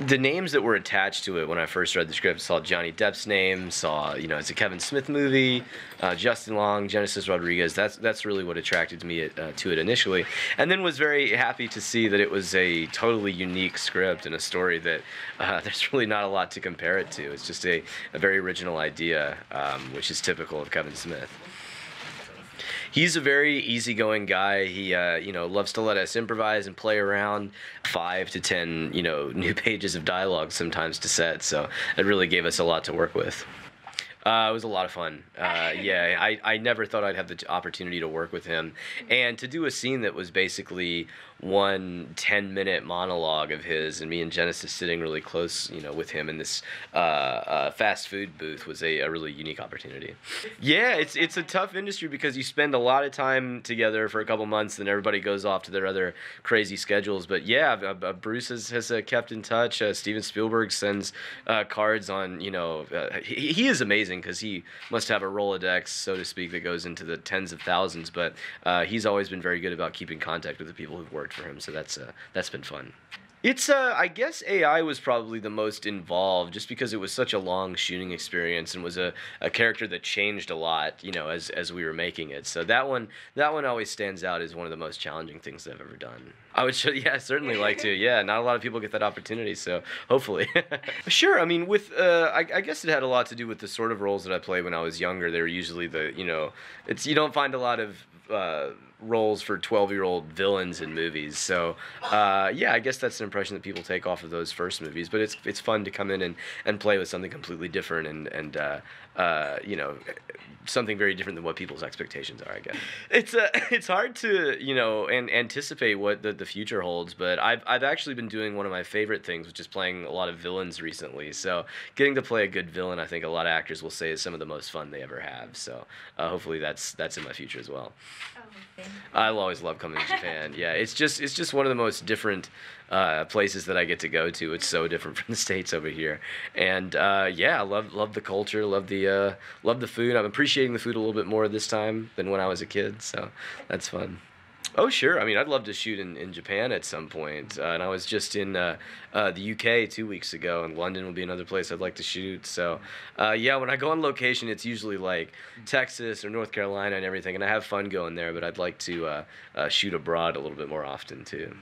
The names that were attached to it when I first read the script, saw Johnny Depp's name, saw, it's a Kevin Smith movie, Justin Long, Genesis Rodriguez. That's really what attracted me to it initially, and then was very happy to see that it was a totally unique script and a story that there's really not a lot to compare it to. It's just a very original idea, which is typical of Kevin Smith. He's a very easygoing guy. He, loves to let us improvise and play around. 5 to 10, new pages of dialogue sometimes to set. So it really gave us a lot to work with. It was a lot of fun. I never thought I'd have the opportunity to work with him and to do a scene that was basically one 10-minute monologue of his, and me and Genesis sitting really close, with him in this fast food booth was a really unique opportunity. Yeah, it's a tough industry because you spend a lot of time together for a couple months, then everybody goes off to their other crazy schedules. But yeah, Bruce has kept in touch. Steven Spielberg sends cards on, he is amazing because he must have a Rolodex, so to speak, that goes into the tens of thousands. But he's always been very good about keeping contact with the people who've worked for him, so that's been fun. It's I guess AI was probably the most involved, just because it was such a long shooting experience and was a character that changed a lot, as we were making it. So that one always stands out as one of the most challenging things that I've ever done. I would certainly like to. Yeah, not a lot of people get that opportunity, so hopefully. Sure. I mean, with I guess it had a lot to do with the sort of roles that I played when I was younger. They were usually you don't find a lot of roles for 12-year-old villains in movies. So I guess that's an impression that people take off of those first movies. But it's fun to come in and play with something completely different and something very different than what people's expectations are, I guess. It's hard to anticipate what the future holds, but I've actually been doing one of my favorite things, which is playing a lot of villains recently. So getting to play a good villain, I think a lot of actors will say, is some of the most fun they ever have. So hopefully that's in my future as well. I'll always love coming to Japan. Yeah, it's just one of the most different places that I get to go to. It's so different from the States over here, and I love the culture, love the food. I'm appreciating the food a little bit more this time than when I was a kid, so that's fun. Oh, sure. I mean, I'd love to shoot in Japan at some point. And I was just in the UK 2 weeks ago, and London will be another place I'd like to shoot. So, when I go on location, it's usually like Texas or North Carolina and everything, and I have fun going there, but I'd like to shoot abroad a little bit more often, too.